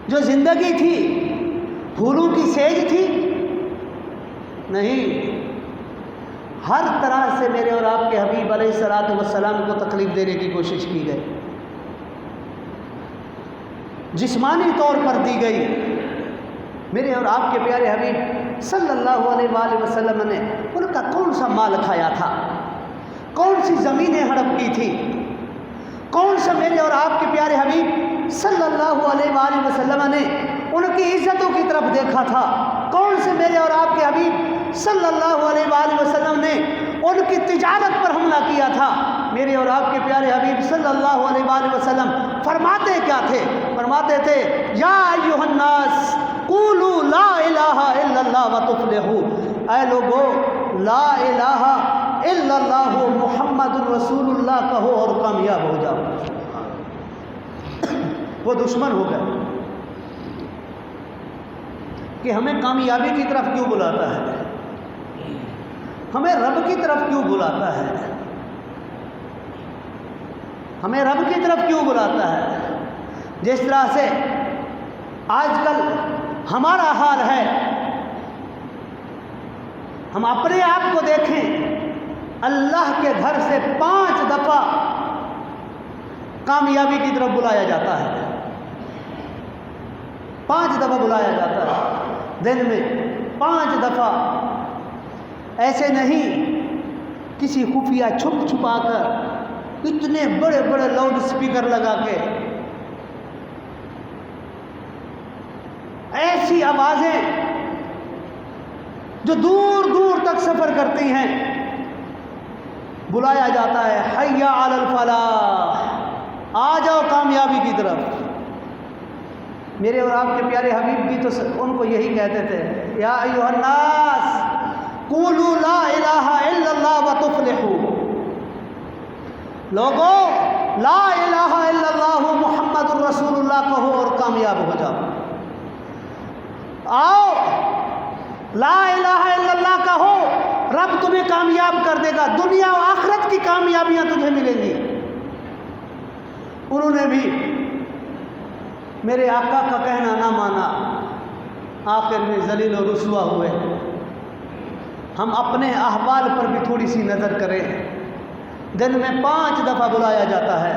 جو زندگی تھی پھولوں کی سیج تھی؟ نہیں، ہر طرح سے میرے اور آپ کے حبیب علیہ الصلوۃ والسلام کو تکلیف دینے کی کوشش کی گئی، جسمانی طور پر دی گئی۔ میرے اور آپ کے پیارے حبیب صلی اللہ علیہ وآلہ وسلم نے ان کا کون سا مال کھایا تھا؟ کون سی زمینیں ہڑپ کی تھی؟ کون سا میرے اور آپ کے پیارے حبیب صلی اللہ علیہ وآلہ وسلم نے ان کی عزتوں کی طرف دیکھا تھا؟ کون سے میرے اور آپ کے حبیب صلی اللہ علیہ وآلہ وسلم نے ان کی تجارت پر حملہ کیا تھا؟ میرے اور آپ کے پیارے حبیب صلی اللہ علیہ وآلہ وسلم فرماتے کیا تھے؟ فرماتے تھے یا ایھا الناس قولوا لا الہ الا اللہ وتفلحوا، اے لوگو لا الہ الا اللہ محمد الرسول اللہ کہو اور کامیاب ہو جاؤ۔ وہ دشمن ہو گئے کہ ہمیں کامیابی کی طرف کیوں بلاتا ہے، ہمیں رب کی طرف کیوں بلاتا ہے، ہمیں رب کی طرف کیوں بلاتا ہے؟ جس طرح سے آج کل ہمارا حال ہے، ہم اپنے آپ کو دیکھیں، اللہ کے گھر سے 5 دفعہ کامیابی کی طرف بلایا جاتا ہے، 5 دفعہ بلایا جاتا ہے دن میں، 5 دفعہ۔ ایسے نہیں کسی خفیہ چھپ چھپا کر اتنے بڑے بڑے لاؤڈ اسپیکر لگا کے ایسی آوازیں جو دور دور تک سفر کرتی ہیں، بلایا جاتا ہے حی علی الفلاح، آ جاؤ کامیابی کی طرف۔ میرے اور آپ کے پیارے حبیب بھی تو ان کو یہی کہتے تھے یا ایھا الناس قولوا لا الہ الا اللہ وتفلحوا، لوگو لا الہ الا اللہ محمد الرسول اللہ کہو اور کامیاب ہو جاؤ۔ آؤ لا الہ الا اللہ کہو، رب تمہیں کامیاب کر دے گا، دنیا و آخرت کی کامیابیاں تجھے ملیں گی۔ انہوں نے بھی میرے آقا کا کہنا نہ مانا، آخر میں ذلیل و رسوا ہوئے۔ ہم اپنے احوال پر بھی تھوڑی سی نظر کریں، دن میں 5 دفعہ بلایا جاتا ہے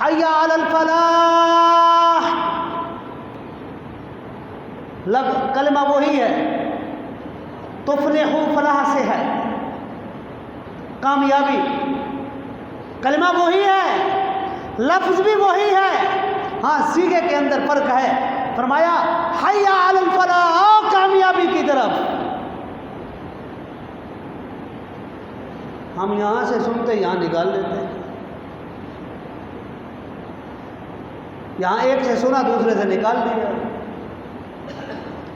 حی علی الفلاح، کلمہ وہی ہے، تفلحوا فلاح سے ہے کامیابی، کلمہ وہی ہے، لفظ بھی وہی ہے، ہاں سیغے کے اندر فرق ہے۔ فرمایا حی علی الفلاح، آؤ کامیابی کی طرف۔ ہم یہاں سے سنتے یہاں نکال لیتے ہیں، یہاں ایک سے سنا دوسرے سے نکال دیا،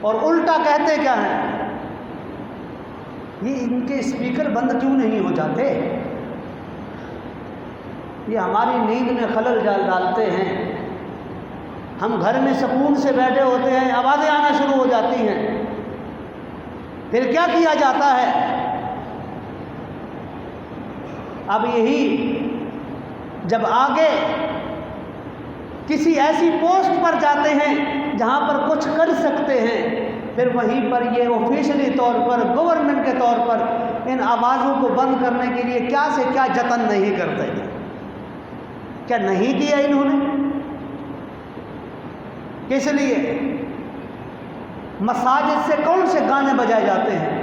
اور الٹا کہتے کیا ہیں؟ یہ ان کے اسپیکر بند کیوں نہیں ہو جاتے؟ یہ ہماری نیند میں خلل ڈالتے ہیں، ہم گھر میں سکون سے بیٹھے ہوتے ہیں، آوازیں آنا شروع ہو جاتی ہیں، پھر کیا کیا جاتا ہے؟ اب یہی جب آگے کسی ایسی پوسٹ پر جاتے ہیں جہاں پر کچھ کر سکتے ہیں، پھر وہیں پر یہ آفیشلی طور پر گورنمنٹ کے طور پر ان آوازوں کو بند کرنے کے لیے کیا سے کیا جتن نہیں کرتے۔ کیا نہیں کیا انہوں نے؟ کس لیے؟ مساجد سے کون سے گانے بجائے جاتے ہیں؟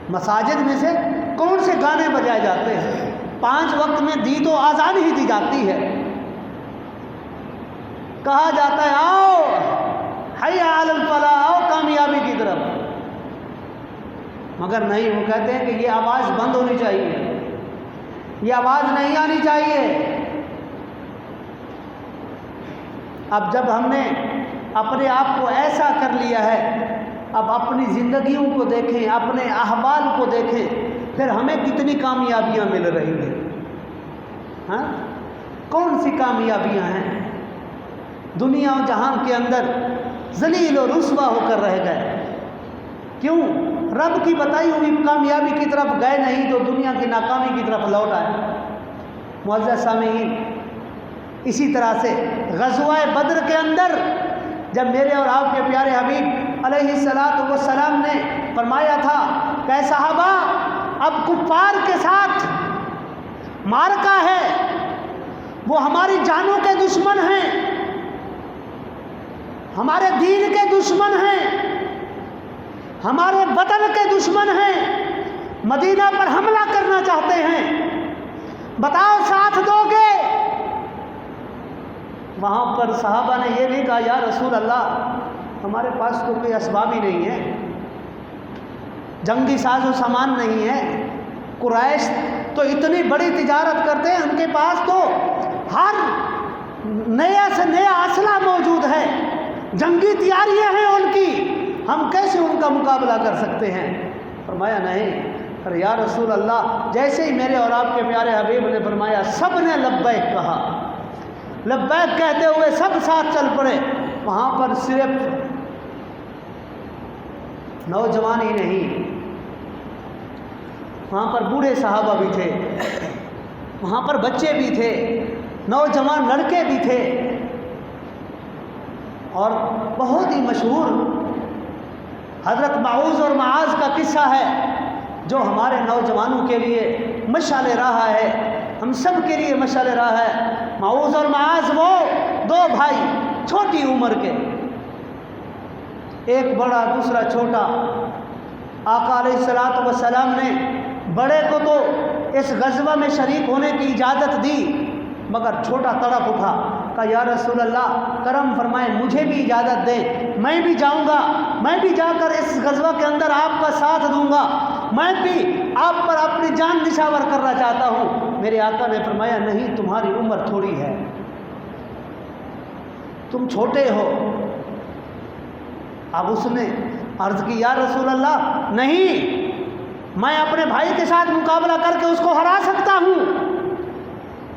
مساجد میں سے کون سے گانے بجائے جاتے ہیں؟ 5 وقت میں دی تو آزان ہی دی جاتی ہے، کہا جاتا ہے آؤ حی علی الفلاح، آؤ کامیابی کی طرف، مگر نہیں، وہ کہتے ہیں کہ یہ آواز بند ہونی چاہیے، یہ آواز نہیں آنی چاہیے۔ اب جب ہم نے اپنے آپ کو ایسا کر لیا ہے، اب اپنی زندگیوں کو دیکھیں، اپنے احوال کو دیکھیں، پھر ہمیں کتنی کامیابیاں مل رہی ہیں؟ ہاں کون سی کامیابیاں ہیں؟ دنیا و جہان کے اندر ذلیل و رسوا ہو کر رہ گئے، کیوں؟ رب کی بتائی ہوئی کامیابی کی طرف گئے نہیں تو دنیا کی ناکامی کی طرف لوٹ آئے۔ معزز سامعین، اسی طرح سے غزوہ بدر کے اندر جب میرے اور آپ کے پیارے حبیب علیہ الصلاۃ والسلام نے فرمایا تھا کہ صحابہ اب کفار کے ساتھ معرکہ ہے، وہ ہماری جانوں کے دشمن ہیں، ہمارے دین کے دشمن ہیں، ہمارے وطن کے دشمن ہیں، مدینہ پر حملہ کرنا چاہتے ہیں، بتاؤ ساتھ دو گے؟ وہاں پر صحابہ نے یہ نہیں کہا یا رسول اللہ ہمارے پاس تو کوئی اسباب ہی نہیں ہے، جنگی ساز و سامان نہیں ہے، قریش تو اتنی بڑی تجارت کرتے ہیں، ان کے پاس تو ہر نیا سے نیا اسلحہ موجود ہے، جنگی تیاریاں ہیں ان کی، ہم کیسے ان کا مقابلہ کر سکتے ہیں؟ فرمایا نہیں، پر یا رسول اللہ جیسے ہی میرے اور آپ کے پیارے حبیب نے فرمایا سب نے لبیک کہا، لبیک کہتے ہوئے سب ساتھ چل پڑے۔ وہاں پر صرف نوجوان ہی نہیں، وہاں پر بوڑھے صحابہ بھی تھے، وہاں پر بچے بھی تھے، نوجوان لڑکے بھی تھے، اور بہت ہی مشہور حضرت معوذ اور معاذ کا قصہ ہے جو ہمارے نوجوانوں کے لیے مشعل راہ ہے، ہم سب کے لیے مشعل راہ ہے۔ معوذ اور معاذ وہ دو بھائی چھوٹی عمر کے، ایک بڑا دوسرا چھوٹا۔ آقا علیہ الصلوۃ والسلام نے بڑے کو تو اس غزوہ میں شریک ہونے کی اجازت دی، مگر چھوٹا تڑپ اٹھا، کہا یا رسول اللہ کرم فرمائیں مجھے بھی اجازت دیں، میں بھی جاؤں گا، میں بھی جا کر اس غزوہ کے اندر آپ کا ساتھ دوں گا، میں بھی آپ پر اپنی جان نشاور کرنا چاہتا ہوں۔ میرے آقا نے فرمایا نہیں، تمہاری عمر تھوڑی ہے، تم چھوٹے ہو۔ اب اس نے عرض کی یا رسول اللہ نہیں، میں اپنے بھائی کے ساتھ مقابلہ کر کے اس کو ہرا سکتا ہوں،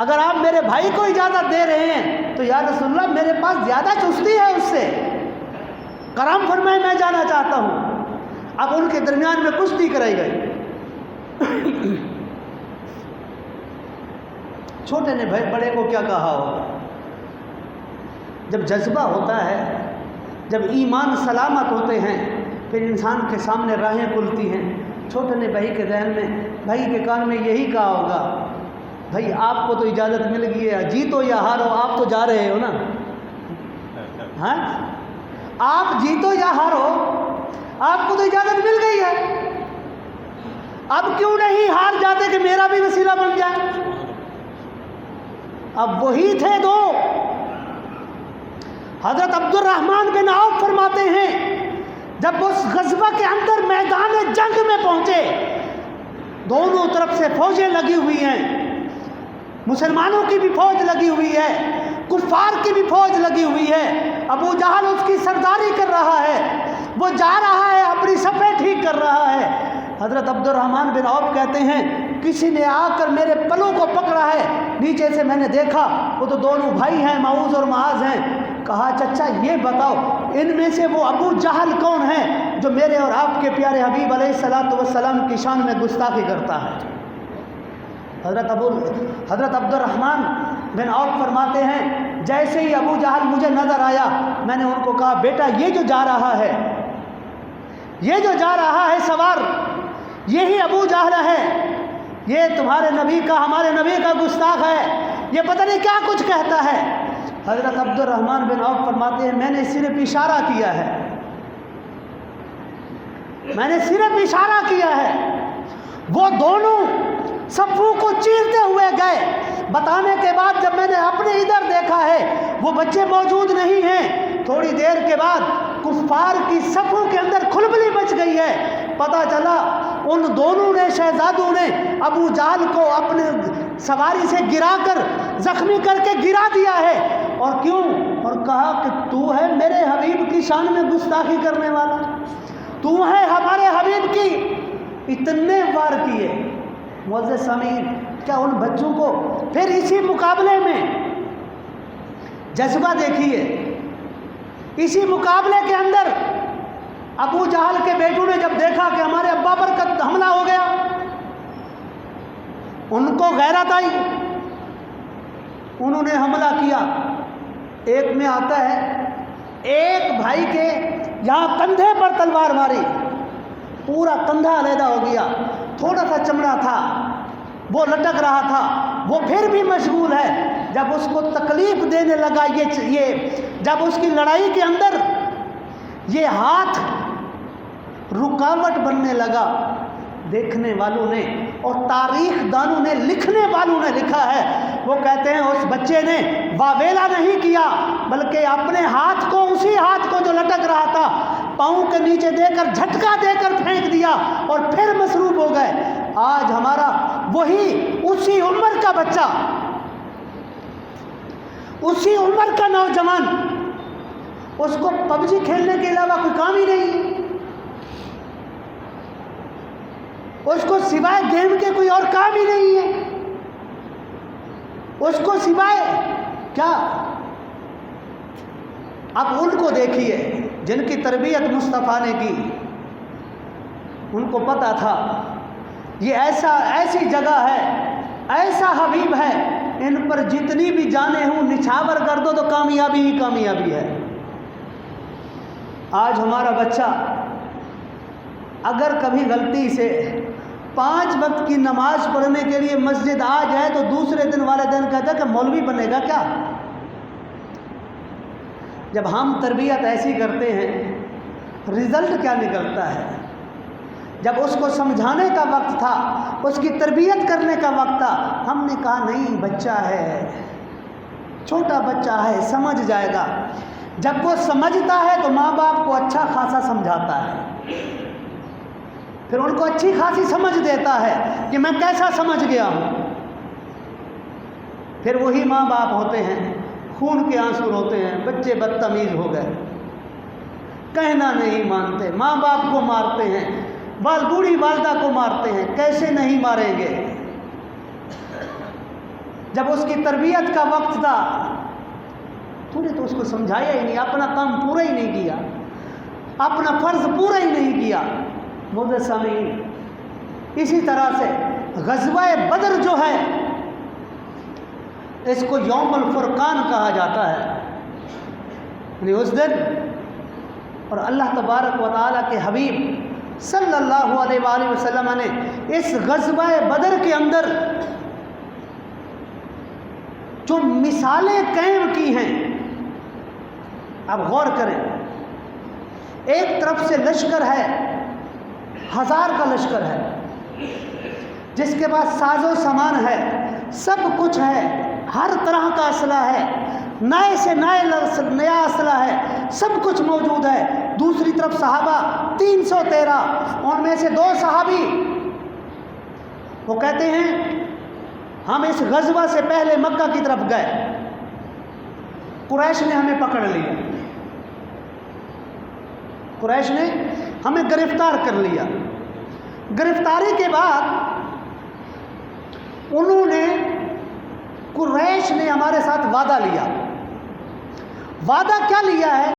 اگر آپ میرے بھائی کو اجازت دے رہے ہیں تو یا رسول اللہ میرے پاس زیادہ چستی ہے اس سے، کرم فرمائے میں جانا چاہتا ہوں۔ اب ان کے درمیان میں کشتی کرائی گئی۔ چھوٹے نے بھائی بڑے کو کیا کہا ہوگا؟ جب جذبہ ہوتا ہے، جب ایمان سلامت ہوتے ہیں، پھر انسان کے سامنے راہیں کھلتی ہیں۔ چھوٹے نے بھائی کے ذہن میں، بھائی کے کان میں یہی کہا ہوگا بھائی آپ کو تو اجازت مل گئی ہے، جیتو یا ہارو آپ تو جا رہے ہو نا، ہاں آپ جیتو یا ہارو آپ کو تو اجازت مل گئی ہے، اب کیوں نہیں ہار جاتے کہ میرا بھی وسیلہ بن جائے؟ اب وہی تھے دو۔ حضرت عبد الرحمن بن عوف فرماتے ہیں جب اس غزوہ کے اندر میدان جنگ میں پہنچے، دونوں طرف سے فوجیں لگی ہوئی ہیں، مسلمانوں کی بھی فوج لگی ہوئی ہے، کفار کی بھی فوج لگی ہوئی ہے، ابو جہل اس کی سرداری کر رہا ہے، وہ جا رہا ہے اپنی صفیں ٹھیک کر رہا ہے۔ حضرت عبد الرحمن بن عوف کہتے ہیں کسی نے آ کر میرے پلوں کو پکڑا ہے، نیچے سے میں نے دیکھا وہ تو دونوں بھائی ہیں، معوذ اور معاذ ہیں۔ کہا چچا یہ بتاؤ ان میں سے وہ ابو جہل کون ہے جو میرے اور آپ کے پیارے حبیب علیہ الصلوۃ والسلام کی شان میں گستاخی کرتا ہے؟ حضرت عبد الرحمن بن عوف فرماتے ہیں جیسے ہی ابو جہل مجھے نظر آیا میں نے ان کو کہا بیٹا یہ جو جا رہا ہے، یہ جو جا رہا ہے سوار، یہی ابو جہل ہے، یہ تمہارے نبی کا، ہمارے نبی کا گستاخ ہے، یہ پتہ نہیں کیا کچھ کہتا ہے۔ حضرت عبد الرحمن بن عوف فرماتے ہیں میں نے صرف اشارہ کیا ہے، میں نے صرف اشارہ کیا ہے، وہ دونوں صفوں کو چیرتے ہوئے گئے۔ بتانے کے بعد جب میں نے اپنے ادھر دیکھا ہے وہ بچے موجود نہیں ہیں، تھوڑی دیر کے بعد کفار کی صفوں کے اندر کھلبلی مچ گئی ہے، پتہ چلا ان دونوں نے، شہزادوں نے ابو جہل کو اپنے سواری سے گرا کر، زخمی کر کے گرا دیا ہے۔ اور کیوں؟ اور کہا کہ تو ہے میرے حبیب کی شان میں گستاخی کرنے والا، تو ہے ہمارے حبیب کی، اتنے وار کیے۔ معزز سامعین کیا ان بچوں کو پھر اسی مقابلے میں جذبہ دیکھیے، اسی مقابلے کے اندر ابو جہل کے بیٹوں نے جب دیکھا کہ ہمارے ابا پر حملہ ہو گیا، ان کو غیرت آئی، انہوں نے حملہ کیا. ایک میں آتا ہے ایک بھائی کے یہاں کندھے پر تلوار ماری, پورا کندھا علیحدہ ہو گیا, تھوڑا سا چمڑا تھا وہ لٹک رہا تھا, وہ پھر بھی مشغول ہے. جب اس کو تکلیف دینے لگا یہ جب اس کی لڑائی کے اندر یہ ہاتھ رکاوٹ بننے لگا, دیکھنے والوں نے اور تاریخ دانوں نے لکھنے والوں نے لکھا ہے, وہ کہتے ہیں اس بچے نے واویلا نہیں کیا بلکہ اپنے ہاتھ کو, اسی ہاتھ کو جو لٹک رہا تھا, پاؤں کے نیچے دے کر جھٹکا دے کر پھینک دیا اور پھر مصروف ہو گئے. آج ہمارا وہی اسی عمر کا بچہ, اسی عمر کا نوجوان, اس کو پب جی کھیلنے کے علاوہ کوئی کام ہی نہیں, اس کو سوائے گیم کے کوئی اور کام ہی نہیں ہے, اس کو سوائے کیا. اب ان کو دیکھیے جن کی تربیت مصطفیٰ نے کی, ان کو پتا تھا یہ ایسی جگہ ہے, ایسا حبیب ہے, ان پر جتنی بھی جانیں ہوں نچھاور کر دو تو کامیابی ہی کامیابی ہے. آج ہمارا بچہ اگر کبھی غلطی سے 5 وقت کی نماز پڑھنے کے لیے مسجد آ جائے تو دوسرے دن والدین کہتا ہے کہ مولوی بنے گا کیا. جب ہم تربیت ایسی کرتے ہیں رزلٹ کیا نکلتا ہے. جب اس کو سمجھانے کا وقت تھا, اس کی تربیت کرنے کا وقت تھا, ہم نے کہا نہیں بچہ ہے, چھوٹا بچہ ہے, سمجھ جائے گا. جب وہ سمجھتا ہے تو ماں باپ کو اچھا خاصا سمجھاتا ہے, پھر ان کو اچھی خاصی سمجھ دیتا ہے کہ میں کیسا سمجھ گیا ہوں. پھر وہی ماں باپ ہوتے ہیں خون کے آنسو روتے ہیں, بچے بدتمیز ہو گئے, کہنا نہیں مانتے, ماں باپ کو مارتے ہیں, بوڑھی والدہ کو مارتے ہیں. کیسے نہیں ماریں گے؟ جب اس کی تربیت کا وقت تھا تو نے تو اس کو سمجھایا ہی نہیں, اپنا کام پورا ہی نہیں کیا, اپنا فرض پورا ہی نہیں کیا. معزز سامعین, اسی طرح سے غزوہ بدر جو ہے اس کو یوم الفرقان کہا جاتا ہے, یعنی اس دن, اور اللہ تبارک و تعالیٰ کے حبیب صلی اللہ علیہ وآلہ وسلم نے اس غزوہ بدر کے اندر جو مثالیں قائم کی ہیں, اب غور کریں. ایک طرف سے لشکر ہے, 1000 کا لشکر ہے, جس کے پاس ساز و سامان ہے, سب کچھ ہے, ہر طرح کا اسلحہ ہے, نئے سے نیا اسلحہ ہے, سب کچھ موجود ہے. دوسری طرف صحابہ 313, ان میں سے 2 صحابی وہ کہتے ہیں ہم اس غزوہ سے پہلے مکہ کی طرف گئے, قریش نے ہمیں پکڑ لیا, قریش نے ہمیں گرفتار کر لیا. گرفتاری کے بعد انہوں نے, قریش نے ہمارے ساتھ وعدہ لیا. وعدہ کیا لیا ہے؟